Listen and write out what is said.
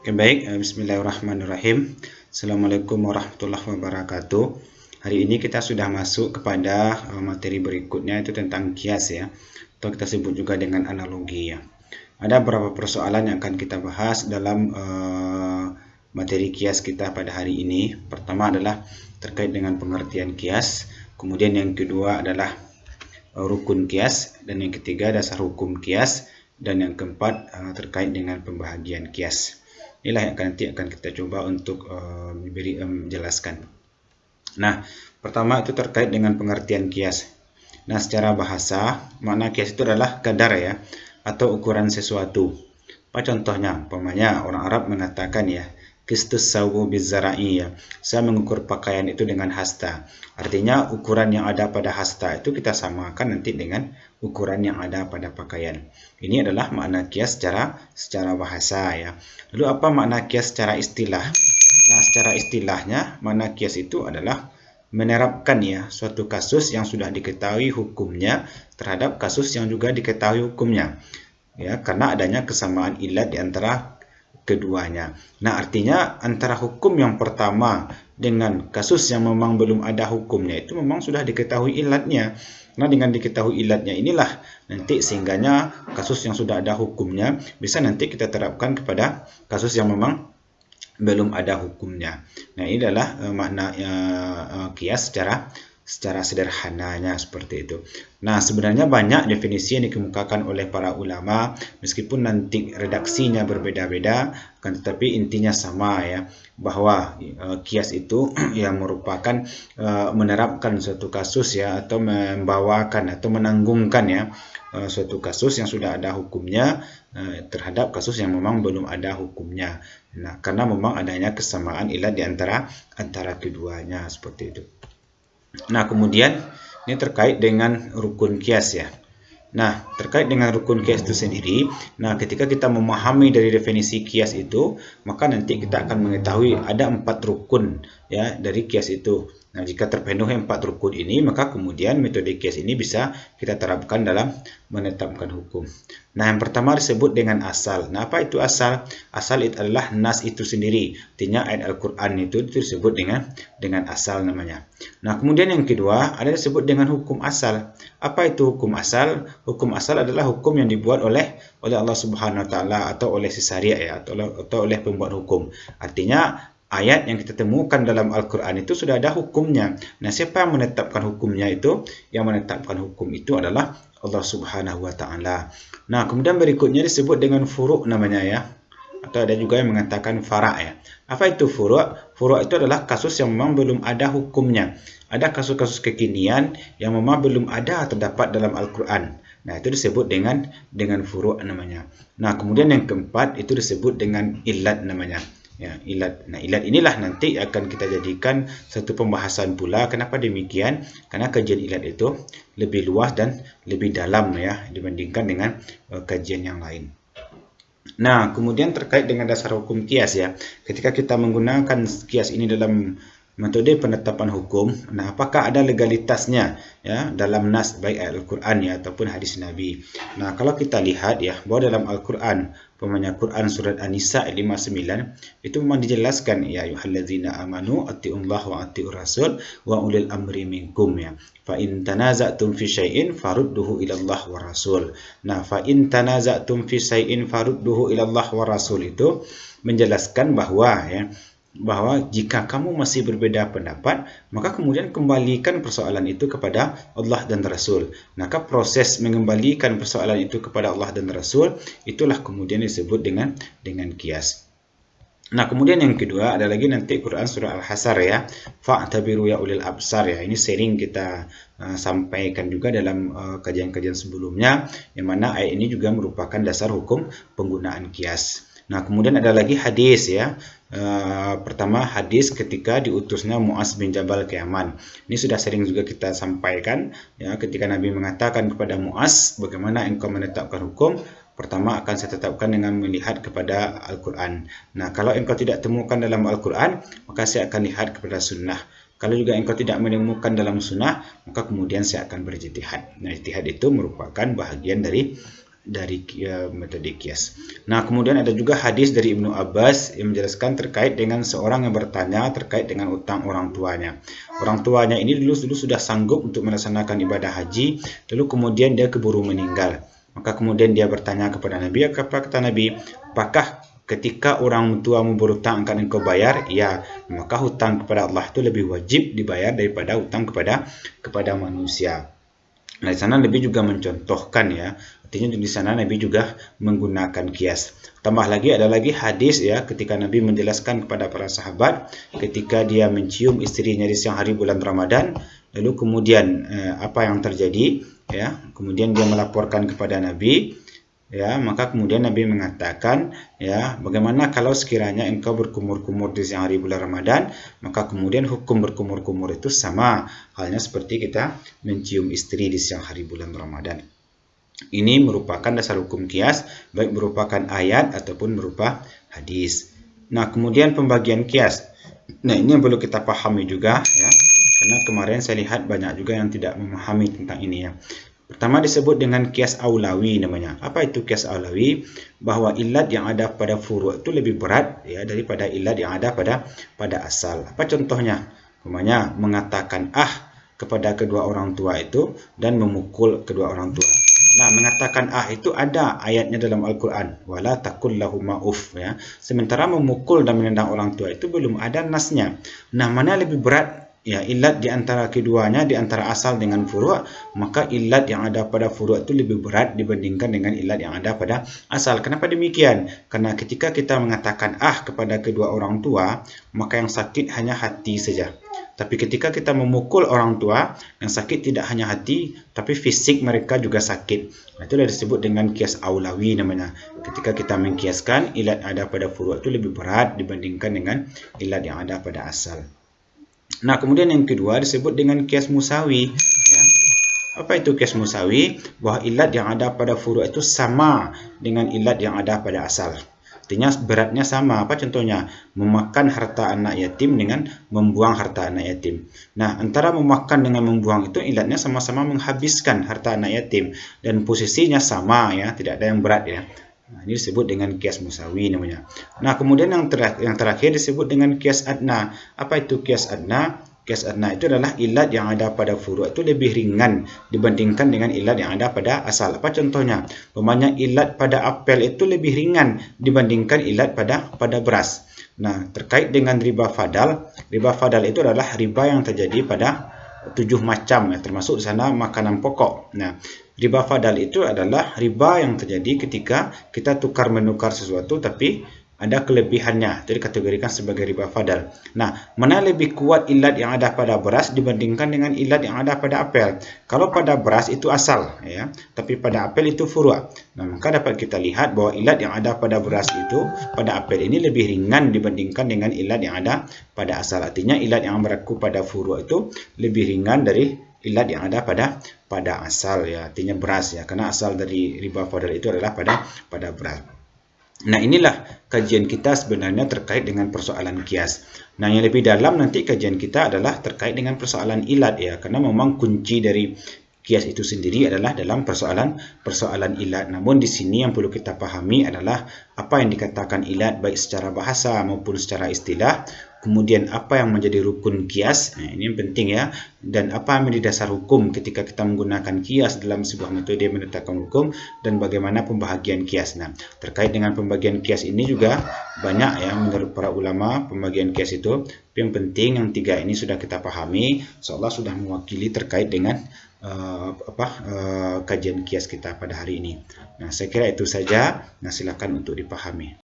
Oke, baik, bismillahirrahmanirrahim. Assalamualaikum warahmatullahi wabarakatuh. Hari ini kita sudah masuk kepada materi berikutnya, itu tentang kias ya, atau kita sebut juga dengan analogi ya. Ada beberapa persoalan yang akan kita bahas dalam materi kias kita pada hari ini. Pertama adalah terkait dengan pengertian kias, kemudian yang kedua adalah rukun kias, dan yang ketiga dasar hukum kias, dan yang keempat terkait dengan pembahagian kias. Inilah yang nanti akan kita coba untuk menjelaskan. Nah, pertama itu terkait dengan pengertian kias. Nah, secara bahasa, makna kias itu adalah kadar ya, atau ukuran sesuatu. Apa contohnya? Umpamanya orang Arab mengatakan ya, qistus sawu bizara'i ya. Saya mengukur pakaian itu dengan hasta. Artinya ukuran yang ada pada hasta itu kita samakan nanti dengan ukuran yang ada pada pakaian. Ini adalah makna kias secara bahasa ya. Lalu apa makna kias secara istilah? Nah, secara istilahnya makna kias itu adalah menerapkan ya suatu kasus yang sudah diketahui hukumnya terhadap kasus yang juga diketahui hukumnya. Ya, karena adanya kesamaan ilat di antara keduanya. Nah, artinya antara hukum yang pertama dengan kasus yang memang belum ada hukumnya itu memang sudah diketahui ilatnya. Nah, dengan diketahui ilatnya inilah nanti sehingganya kasus yang sudah ada hukumnya bisa nanti kita terapkan kepada kasus yang memang belum ada hukumnya. Nah, ini adalah makna kias secara sederhananya seperti itu. Nah, sebenarnya banyak definisi yang dikemukakan oleh para ulama, meskipun nanti redaksinya berbeda-beda, kan tetapi intinya sama ya, bahwa kias itu yang merupakan menerapkan suatu kasus ya, atau membawakan atau menanggungkan ya suatu kasus yang sudah ada hukumnya terhadap kasus yang memang belum ada hukumnya. Nah, karena memang adanya kesamaan ilat di antara keduanya seperti itu. Nah, kemudian ini terkait dengan rukun kias ya. Nah, terkait dengan rukun kias itu sendiri, nah ketika kita memahami dari definisi kias itu, maka nanti kita akan mengetahui ada 4 rukun ya dari kias itu. Nah, jika terpenuhi 4 rukun ini, maka kemudian metode kias ini bisa kita terapkan dalam menetapkan hukum. Nah, yang pertama disebut dengan asal. Nah, apa itu asal? Asal itu adalah nas itu sendiri. Artinya ayat Al-Quran itu disebut dengan asal namanya. Nah, kemudian yang kedua ada disebut dengan hukum asal. Apa itu hukum asal? Hukum asal adalah hukum yang dibuat oleh Allah Subhanahu wa taala atau oleh si syariah ya, atau oleh pembuat hukum. Artinya ayat yang kita temukan dalam Al-Quran itu sudah ada hukumnya. Nah, siapa yang menetapkan hukumnya itu? Yang menetapkan hukum itu adalah Allah Subhanahu wa taala. Nah, kemudian berikutnya disebut dengan furu' namanya ya. Atau ada juga yang mengatakan fara' ya. Apa itu furu'? Furu' itu adalah kasus yang memang belum ada hukumnya. Ada kasus-kasus kekinian yang memang belum ada terdapat dalam Al-Quran. Nah, itu disebut dengan furu' namanya. Nah, kemudian yang keempat itu disebut dengan ilat namanya. Ya, ilat. Nah, ilat inilah nanti akan kita jadikan satu pembahasan pula. Kenapa demikian? Karena kajian ilat itu lebih luas dan lebih dalam ya dibandingkan dengan kajian yang lain. Nah, kemudian terkait dengan dasar hukum kias ya. Ketika kita menggunakan kias ini dalam metode penetapan hukum, nah apakah ada legalitasnya ya dalam nas baik Al-Qur'an ya ataupun hadis Nabi. Nah, kalau kita lihat ya bahwa dalam Al-Qur'an, umpamanya Quran surat An-Nisa ayat 59 itu memang dijelaskan ya ayyuhallazina amanu atti'ullaha wa atti'ur rasul wa ulil amri minkum ya. Fa in tanaza'tum fi syai'in farudduhu ila Allah wa rasul. Nah, fa in tanaza'tum fi syai'in farudduhu ila Allah wa rasul itu menjelaskan bahwa jika kamu masih berbeda pendapat, maka kemudian kembalikan persoalan itu kepada Allah dan Rasul. Maka proses mengembalikan persoalan itu kepada Allah dan Rasul, itulah kemudian disebut dengan kias. Nah, kemudian yang kedua ada lagi nanti Quran surah Al-Hasr ya. Fa'tabiru ya ulil absar ya. Ini sering kita sampaikan juga dalam kajian-kajian sebelumnya, yang mana ayat ini juga merupakan dasar hukum penggunaan kias. Nah, kemudian ada lagi hadis ya. Pertama hadis ketika diutusnya Mu'az bin Jabal ke Yaman. Ini sudah sering juga kita sampaikan ya, ketika Nabi mengatakan kepada Mu'az, bagaimana engkau menetapkan hukum? Pertama akan saya tetapkan dengan melihat kepada Al-Quran. Nah, kalau engkau tidak temukan dalam Al-Quran, maka saya akan lihat kepada sunnah. Kalau juga engkau tidak menemukan dalam sunnah, maka kemudian saya akan berijtihad. Nah, ijtihad itu merupakan bahagian dari dari metode kias. Nah, kemudian ada juga hadis dari Ibnu Abbas yang menjelaskan terkait dengan seorang yang bertanya terkait dengan utang orang tuanya. Orang tuanya ini dulu sudah sanggup untuk melaksanakan ibadah haji, lalu kemudian dia keburu meninggal. Maka kemudian dia bertanya kepada Nabi, apa kata Nabi? Apakah ketika orang tuamu berutang akan engkau bayar? Ya, maka hutang kepada Allah itu lebih wajib dibayar daripada hutang kepada manusia. Nah, di sana Nabi juga mencontohkan ya. Artinya di sana Nabi juga menggunakan kias. Tambah lagi ada lagi hadis ya ketika Nabi menjelaskan kepada para sahabat ketika dia mencium istrinya di siang hari bulan Ramadan, lalu kemudian apa yang terjadi ya? Kemudian dia melaporkan kepada Nabi. Ya, maka kemudian Nabi mengatakan, ya, bagaimana kalau sekiranya engkau berkumur-kumur di siang hari bulan Ramadan, maka kemudian hukum berkumur-kumur itu sama halnya seperti kita mencium istri di siang hari bulan Ramadan. Ini merupakan dasar hukum kias, baik merupakan ayat ataupun berupa hadis. Nah, kemudian pembagian kias. Nah, ini yang perlu kita pahami juga, ya, karena kemarin saya lihat banyak juga yang tidak memahami tentang ini ya. Pertama disebut dengan kias aulawi namanya. Apa itu kias aulawi? Bahwa ilat yang ada pada furu' itu lebih berat ya daripada ilat yang ada pada asal. Apa contohnya? Umpamanya mengatakan kepada kedua orang tua itu dan memukul kedua orang tua. Nah, mengatakan itu ada ayatnya dalam Al-Qur'an, wala taqul lahuma uff ya. Sementara memukul dan menendang orang tua itu belum ada nasnya. Nah, mana lebih berat? Ya, ilat di antara keduanya, di antara asal dengan furu', maka ilat yang ada pada furu' itu lebih berat dibandingkan dengan ilat yang ada pada asal. Kenapa demikian? Karena ketika kita mengatakan kepada kedua orang tua, maka yang sakit hanya hati saja. Tapi ketika kita memukul orang tua, yang sakit tidak hanya hati, tapi fisik mereka juga sakit. Nah, itulah disebut dengan kias aulawi namanya. Ketika kita mengkiaskan, ilat yang ada pada furu' itu lebih berat dibandingkan dengan ilat yang ada pada asal. Nah, kemudian yang kedua disebut dengan kias musawi. Ya. Apa itu kias musawi? Bahwa ilat yang ada pada furu' itu sama dengan ilat yang ada pada asal. Artinya beratnya sama. Apa contohnya? Memakan harta anak yatim dengan membuang harta anak yatim. Nah, antara memakan dengan membuang itu ilatnya sama-sama menghabiskan harta anak yatim. Dan posisinya sama ya, tidak ada yang berat ya. Nah, ini disebut dengan kias musawi namanya. Nah, kemudian yang terakhir disebut dengan kias adna. Apa itu kias adna? Kias adna itu adalah ilat yang ada pada furu' itu lebih ringan dibandingkan dengan ilat yang ada pada asal. Apa contohnya? Umpamanya ilat pada apel itu lebih ringan dibandingkan ilat pada beras. Nah, terkait dengan riba fadal itu adalah riba yang terjadi pada 7 macam ya, termasuk di sana makanan pokok. Nah, riba fadal itu adalah riba yang terjadi ketika kita tukar menukar sesuatu tapi ada kelebihannya. Jadi kategorikan sebagai riba fadal. Nah, mana lebih kuat ilat yang ada pada beras dibandingkan dengan ilat yang ada pada apel? Kalau pada beras itu asal ya, tapi pada apel itu furu'. Nah, maka dapat kita lihat bahwa ilat yang ada pada beras itu pada apel ini lebih ringan dibandingkan dengan ilat yang ada pada asal. Artinya ilat yang berlaku pada furu' itu lebih ringan dari ilat yang ada pada asal ya, artinya beras ya, karena asal dari riba fadal itu adalah pada beras. Nah, inilah kajian kita sebenarnya terkait dengan persoalan kias. Nah, yang lebih dalam nanti kajian kita adalah terkait dengan persoalan ilat ya, karena memang kunci dari kias itu sendiri adalah dalam persoalan ilat. Namun di sini yang perlu kita pahami adalah apa yang dikatakan ilat baik secara bahasa maupun secara istilah. Kemudian apa yang menjadi rukun kias, nah, ini yang penting ya. Dan apa yang menjadi dasar hukum ketika kita menggunakan kias dalam sebuah metode menetapkan hukum dan bagaimana pembahagian kias. Nah, terkait dengan pembagian kias ini juga banyak ya menurut para ulama pembagian kias itu. Yang penting yang 3 ini sudah kita pahami, insyaallah sudah mewakili terkait dengan kajian kias kita pada hari ini. Nah, saya kira itu saja. Nah, silakan untuk dipahami.